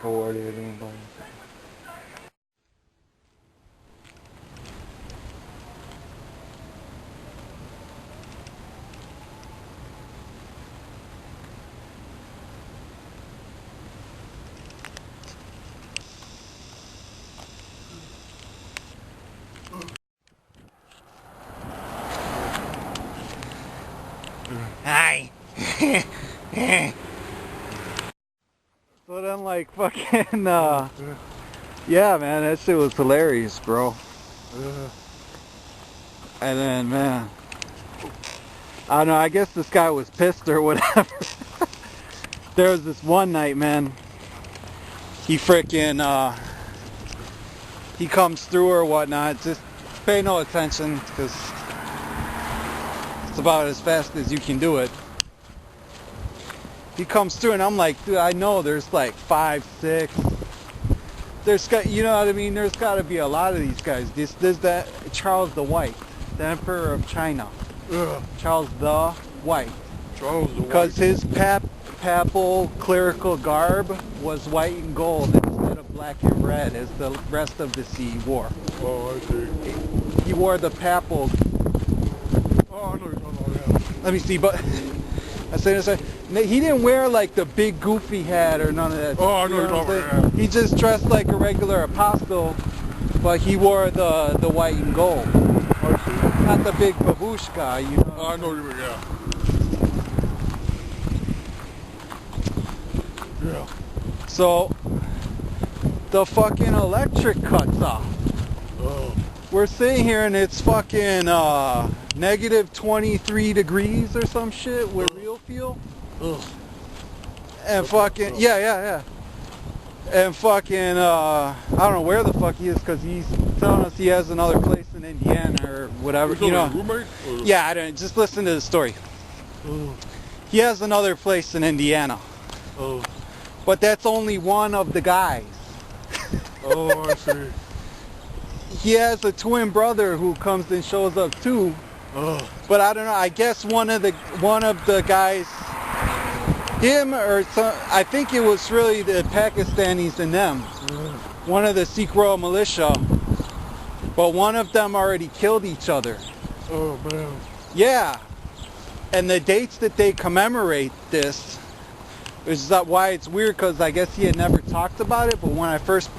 Or are they doing by Hi. So then, like, fucking, yeah, man, that shit was hilarious, bro. And then, man, I don't know, I guess this guy was pissed or whatever. There was this one night, man, he freaking, he comes through or whatnot, just pay no attention, because it's about as fast as you can do it. He comes through and I'm like, dude, I know there's like 5, 6. There's got, you know what I mean? There's got to be a lot of these guys. There's that Charles the White, the Emperor of China. Charles the White. Charles the White. Because his papal clerical garb was white and gold instead of black and red as the rest of the sea wore. Oh, I see. He wore the papal. Oh, I know you're talking about, yeah. Let me see, but I say this. He didn't wear like the big goofy hat or none of that. Oh, I know you're talking about, yeah. He just dressed like a regular apostle, but he wore the white and gold. I see. Not the big baboosh guy, you know. Oh, I know you mean, yeah. Yeah. So the fucking electric cuts off. Oh. We're sitting here and it's fucking negative 23 degrees or some shit with real fuel. Ugh. And fucking, yeah. And fucking, I don't know where the fuck he is because he's telling us he has another place in Indiana or whatever. You know. Roommate? Yeah, I don't. Just listen to the story. Oh. He has another place in Indiana. Oh. But that's only one of the guys. Oh, I see. He has a twin brother who comes and shows up too. Oh. But I don't know. I guess one of the guys, him or some, I think it was really the Pakistanis and them. One of the Sikh Royal Militia. But one of them already killed each other. Oh man. Yeah. And the dates that they commemorate this is that why it's weird, because I guess he had never talked about it, but when I first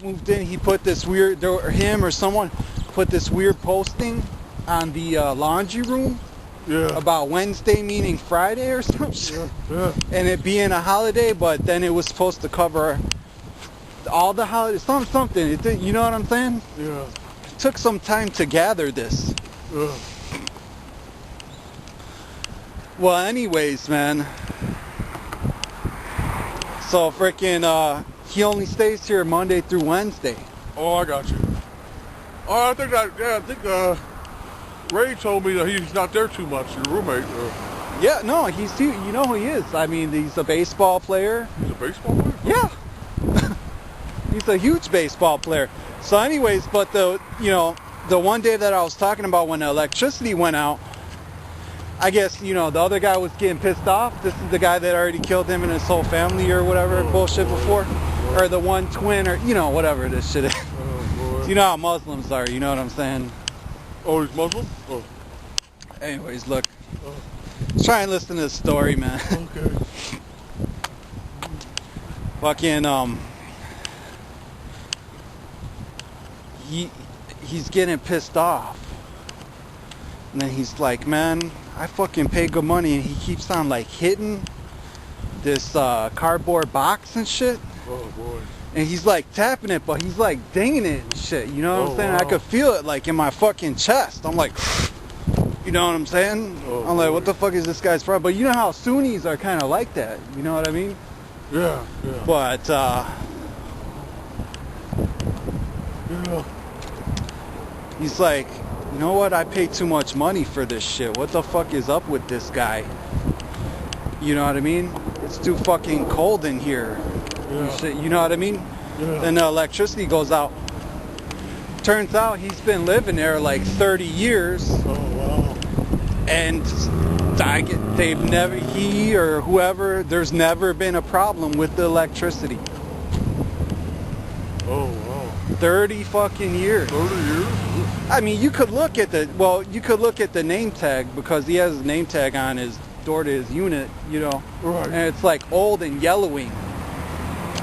moved in, he put this weird, or him or someone put this weird posting on the laundry room. Yeah. About Wednesday meaning Friday or some shit. Yeah. And it being a holiday, but then it was supposed to cover all the holidays, something. It did, you know what I'm saying? Yeah. It took some time to gather this. Yeah. Well, anyways, man. So freaking, he only stays here Monday through Wednesday. Oh, I got you. Oh, I think Ray told me that he's not there too much, your roommate. Yeah, no, you know who he is. I mean, he's a baseball player. He's a baseball player? Yeah. He's a huge baseball player. So anyways, but the one day that I was talking about when the electricity went out, I guess, the other guy was getting pissed off. This is the guy that already killed him and his whole family or whatever bullshit before. Or the one twin or, whatever this shit is. You know how Muslims are, you know what I'm saying? Oh, he's Muslim? Oh. Anyways, look. Let's try and listen to the story, man. Okay. Fucking, he's getting pissed off. And then he's like, man, I fucking pay good money, and he keeps on like hitting this cardboard box and shit. Oh boy. And he's like tapping it, but he's like dinging it and shit. You know what I'm saying? Wow. I could feel it like in my fucking chest. I'm like, you know what I'm saying? Oh, I'm like, boy. what the fuck is this guy's problem? But you know how Sunnis are kind of like that. You know what I mean? Yeah. But Yeah. he's like, you know what? I pay too much money for this shit. What the fuck is up with this guy? You know what I mean? It's too fucking cold in here. Yeah. Shit, you know what I mean? Yeah. Then the electricity goes out. Turns out he's been living there like 30 years. Oh wow. And he or whoever, there's never been a problem with the electricity. Oh, wow. 30 fucking years. 30 years? I mean, you could look at the name tag, because he has his name tag on his door to his unit, you know. Right. And it's like old and yellowing.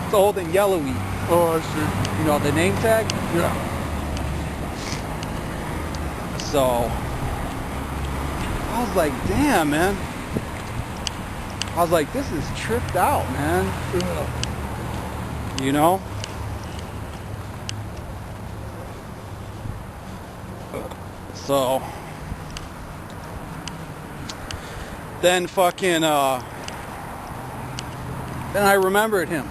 It's old and yellowy. Oh, I see. You know, the name tag? Yeah. So, I was like, damn, man. I was like, this is tripped out, man. Yeah. You know? So, then fucking, then I remembered him.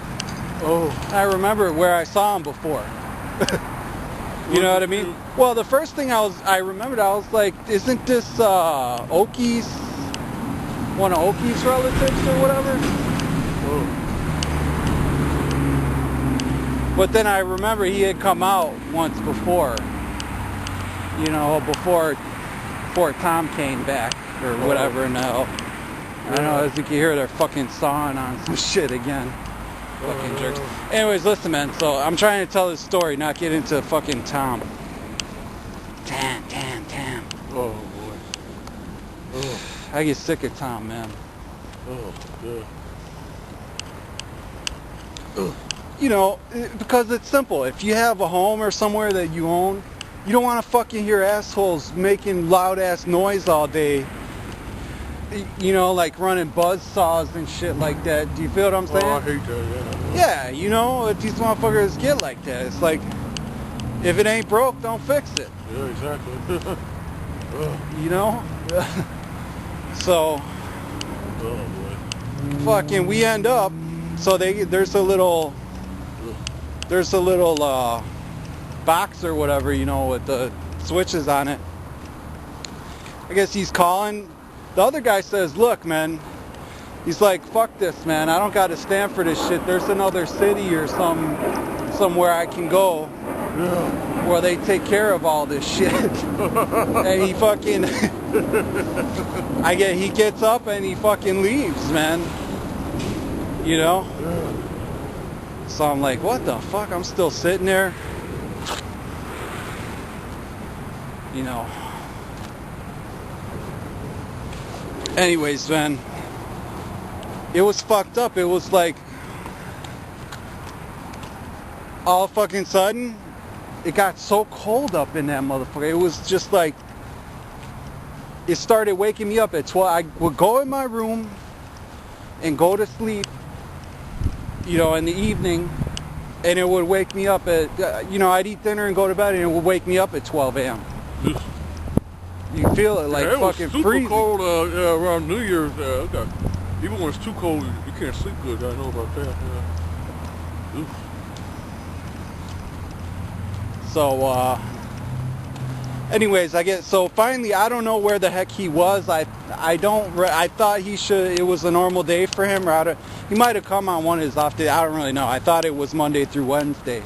Oh. I remember where I saw him before. You know what I mean? Well, the first thing I remembered, I was like, isn't this Oki's, one of Oki's relatives or whatever? Oh. But then I remember he had come out once before. You know, before Tom came back or whatever. Now, I don't know, as you can hear, they're fucking sawing on some shit again. Fucking jerks. Anyways, listen, man. So I'm trying to tell this story, not get into fucking Tom. Tam. Oh, boy. Oh. I get sick of Tom, man. Oh, yeah. You know, because it's simple. If you have a home or somewhere that you own, you don't want to fucking hear assholes making loud ass noise all day. You know, like running buzz saws and shit like that. Do you feel what I'm saying? Oh, I hate that, yeah. Yeah, you know, if these motherfuckers get like that, it's like, if it ain't broke, don't fix it. Yeah, exactly. You know? So, oh, boy. fucking, we end up, so there's a little box or whatever, you know, with the switches on it. I guess he's calling. The other guy says, look, man, he's like, fuck this, man. I don't got to stand for this shit. There's another city or somewhere I can go where they take care of all this shit. And he fucking, he gets up and he fucking leaves, man. You know? So I'm like, what the fuck? I'm still sitting there. You know. Anyways, man, it was fucked up. It was like, all fucking sudden, it got so cold up in that motherfucker. It was just like, it started waking me up at 12. I would go in my room and go to sleep, you know, in the evening, and it would wake me up at, you know, I'd eat dinner and go to bed, and it would wake me up at 12 a.m. You feel it like it fucking was super freezing. cold around New Year's. Even when it's too cold, you can't sleep good. I know about that. Yeah. So, anyways, so finally, I don't know where the heck he was. I thought it was a normal day for him. He might have come on one of his off days. I don't really know. I thought it was Monday through Wednesday.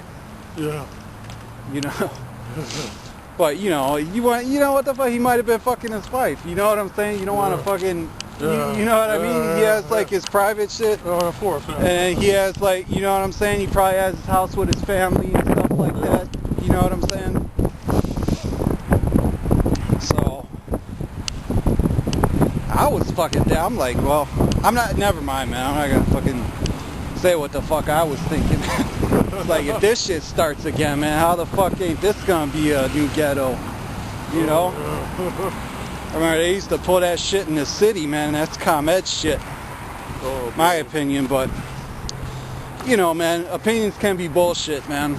Yeah. You know. But, you know, you what the fuck, he might have been fucking his wife. You know what I'm saying? You don't want to fucking, you know what I mean? He has, like, his private shit. Oh, of course. And he has, like, you know what I'm saying? He probably has his house with his family and stuff like that. You know what I'm saying? So, I was fucking down. I'm like, well, never mind, man. I'm not going to fucking say what the fuck I was thinking. It's like, if this shit starts again, man, how the fuck ain't this gonna be a new ghetto? You know? I remember they used to pull that shit in the city, man. That's ComEd shit. My opinion, but, you know, man, opinions can be bullshit, man.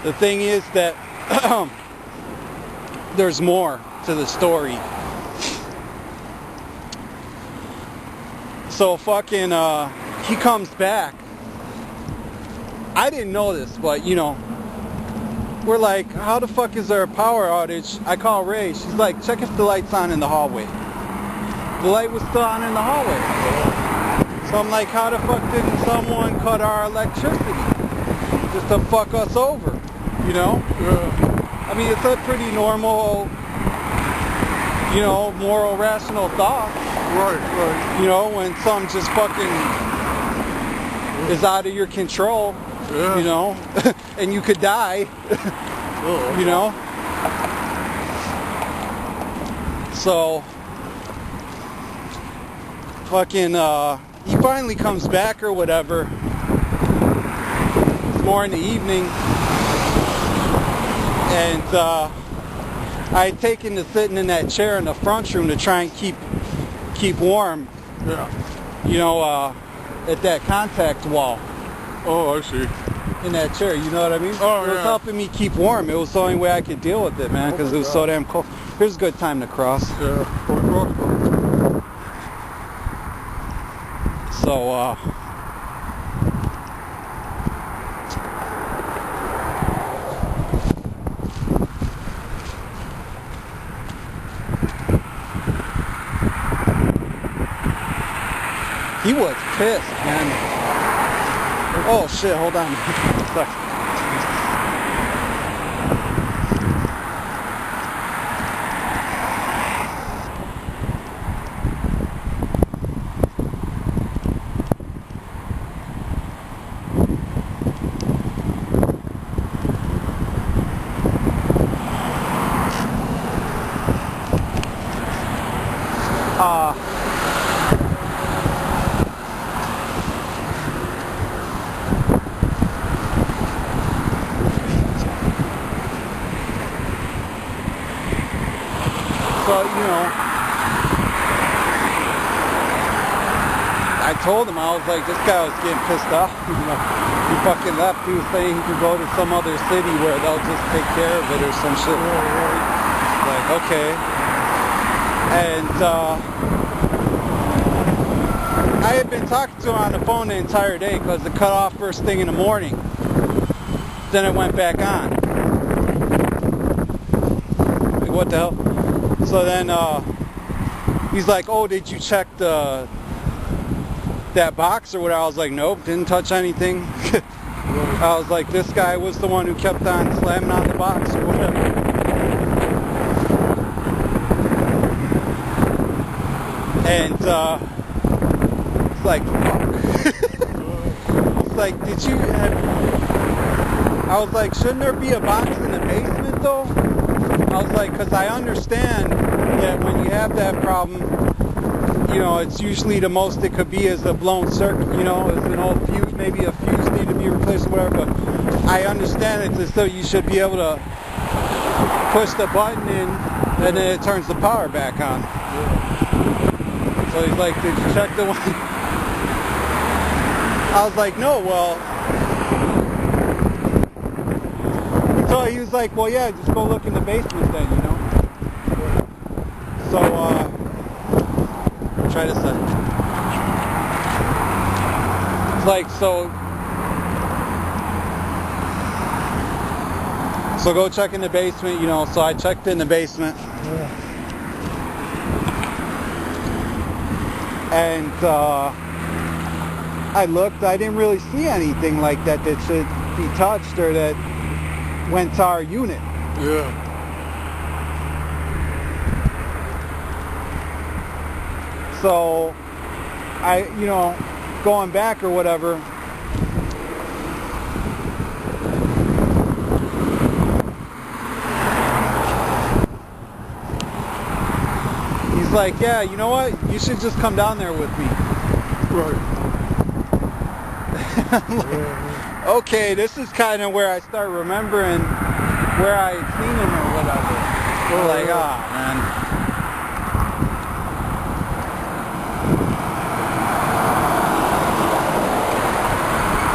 The thing is that there's more to the story. So fucking, he comes back. I didn't know this, but you know, we're like, how the fuck is there a power outage? I call Ray. She's like, check if the light's on in the hallway. The light was still on in the hallway. So I'm like, how the fuck didn't someone cut our electricity just to fuck us over? You know? I mean, it's a pretty normal, you know, moral, rational thought. Right. You know, when some just fucking is out of your control, you know, and you could die, you know. So, fucking, he finally comes back or whatever. It's more in the evening, and I had taken to sitting in that chair in the front room to try and keep warm. Yeah. You know, at that contact wall. Oh, I see. In that chair, you know what I mean? Oh, it was helping me keep warm. It was the only way I could deal with it, man, because it was so damn cold. Here's a good time to cross. Yeah. So, he was pissed, man. Oh shit, hold on. Sorry. So, you know, I told him, I was like, this guy was getting pissed off. You know, he fucking left. He was saying he could go to some other city where they'll just take care of it or some shit. Like, okay. And I had been talking to him on the phone the entire day because it cut off first thing in the morning. Then it went back on. Like, what the hell? So then he's like, oh, did you check that box or whatever? I was like, nope, didn't touch anything. I was like, this guy was the one who kept on slamming on the box or whatever. And it's like, it's like, did you I was like, shouldn't there be a box in the basement though? I was like, because I understand that when you have that problem, you know, it's usually the most it could be is a blown circuit, you know, it's an old fuse, maybe a fuse need to be replaced or whatever, but I understand it, so you should be able to push the button in and then it turns the power back on. So he's like, did you check the one? I was like, no, well, so he was like, well, yeah, just go look in the basement then, you know. So, try this then. It's like, so go check in the basement, you know. So I checked in the basement. And I looked, I didn't really see anything like that that should be touched or that went to our unit. Yeah. So I, you know, going back or whatever, he's like, yeah, you know what? You should just come down there with me. Right. I'm like, okay, this is kind of where I start remembering where I had seen him or whatever. We're like, man.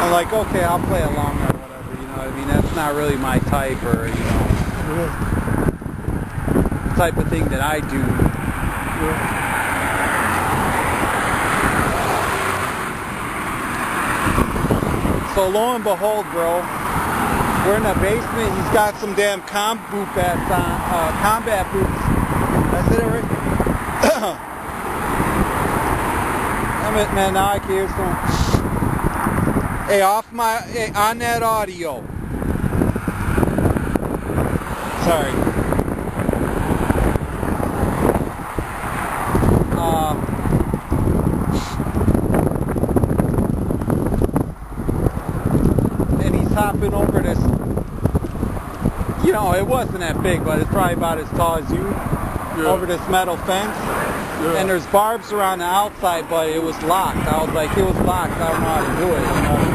I'm like, okay, I'll play along or whatever, you know what I mean? That's not really my type or, you know, type of thing that I do. So lo and behold, bro, we're in the basement. He's got some damn combat boots. I said it right. Damn it, man! Now I can hear some. Hey, on that audio. Sorry. hopping over this, you know, it wasn't that big, but it's probably about as tall as you, over this metal fence. And there's barbs around the outside, but it was locked. I was like, it was locked. I don't know how to do it, you know?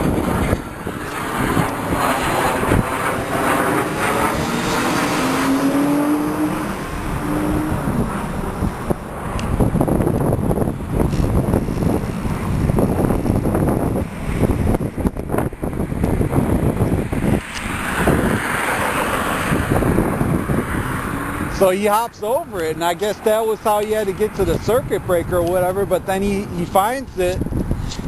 So he hops over it, and I guess that was how he had to get to the circuit breaker or whatever, but then he finds it,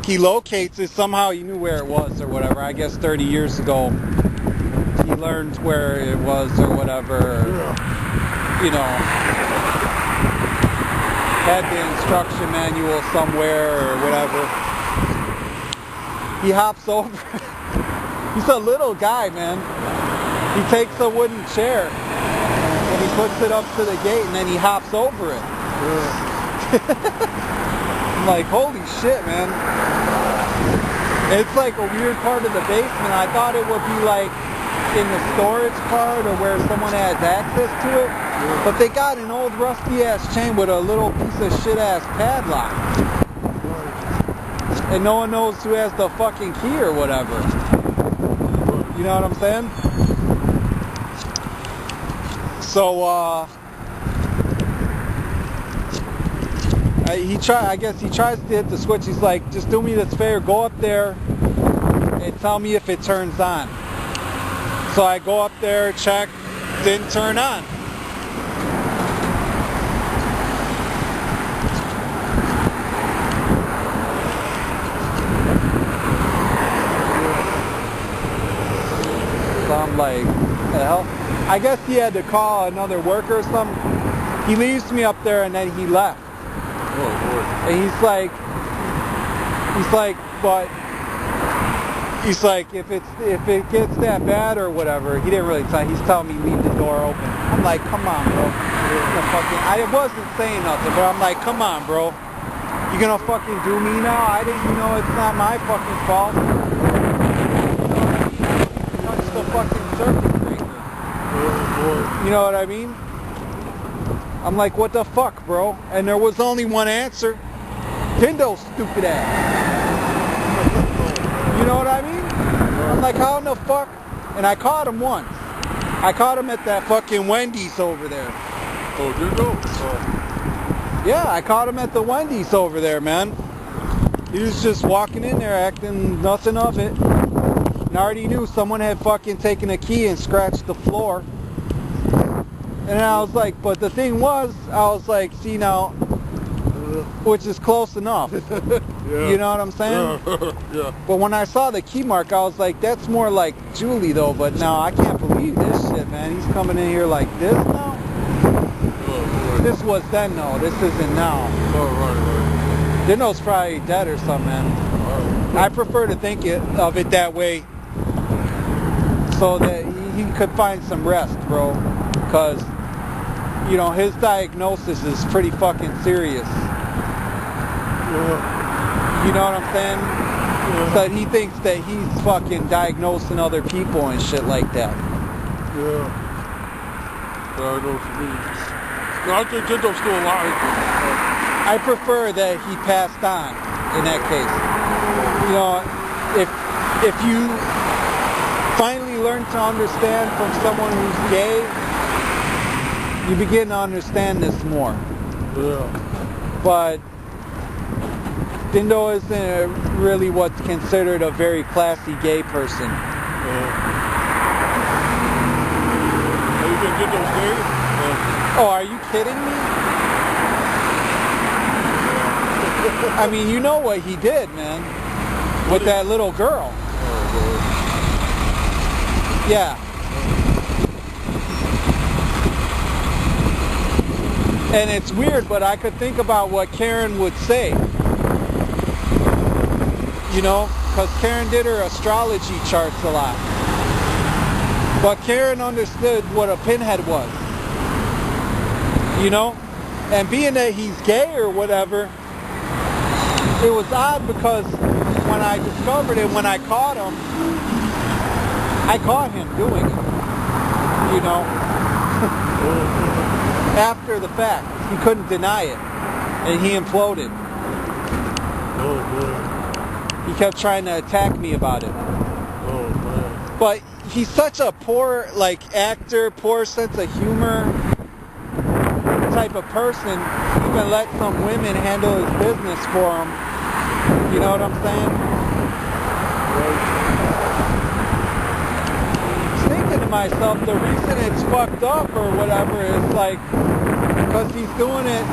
he locates it, somehow he knew where it was or whatever. I guess 30 years ago he learned where it was or whatever, or, you know, had the instruction manual somewhere or whatever. He hops over it. He's a little guy, man. He takes a wooden chair and he puts it up to the gate and then he hops over it. I'm like, holy shit, man. It's like a weird part of the basement. I thought it would be like in the storage part or where someone has access to it. But they got an old rusty ass chain with a little piece of shit ass padlock. And no one knows who has the fucking key or whatever. You know what I'm saying? So, I guess he tries to hit the switch. He's like, just do me this favor, go up there and tell me if it turns on. So I go up there, check, didn't turn on. So I'm like, the hell? I guess he had to call another worker or something. He leaves me up there and then he left. And he's like, if it gets that bad or whatever, he didn't really tell. He's telling me leave the door open. I'm like, come on, bro. I wasn't saying nothing, but I'm like, come on, bro. You gonna fucking do me now? I didn't, you know, it's not my fucking fault. Touch the fucking circuit breaker. You know what I mean? I'm like, what the fuck, bro? And there was only one answer. Dindo's stupid ass. You know what I mean? I'm like, how in the fuck? And I caught him once. I caught him at that fucking Wendy's over there. Oh, Dindo? Yeah, I caught him at the Wendy's over there, man. He was just walking in there acting nothing of it. And I already knew someone had fucking taken a key and scratched the floor. And I was like, but the thing was, I was like, see now, which is close enough. Yeah. You know what I'm saying? Yeah. But when I saw the key mark, I was like, that's more like Julie though, but now I can't believe this shit, man. He's coming in here like this now? This was then though, this isn't now. Right. Dindo's probably dead or something, man. I prefer to think of it that way so that he could find some rest, bro. Because, you know, his diagnosis is pretty fucking serious. You know what I'm saying? So he thinks that he's fucking diagnosing other people and shit like that. Yeah. I know what you mean. No, I think Dindo's still alive. I prefer that he passed on in that case. You know, if you finally learn to understand from someone who's gay, you begin to understand this more. Yeah. But Dindo isn't really what's considered a very classy gay person. You think Dindo's gay? Oh, are you kidding me? I mean, you know what he did, man, with that little girl. Yeah. And it's weird, but I could think about what Karen would say. You know, because Karen did her astrology charts a lot. But Karen understood what a pinhead was. You know? And being that he's gay or whatever, it was odd because when I discovered it, when I caught him, I caught him doing it, you know, after the fact. He couldn't deny it, and he imploded. He kept trying to attack me about it. But he's such a poor, like, actor, poor sense of humor type of person. Even let some women handle his business for him. You know what I'm saying? Thinking to myself, the reason it's fucked up or whatever is like because he's doing it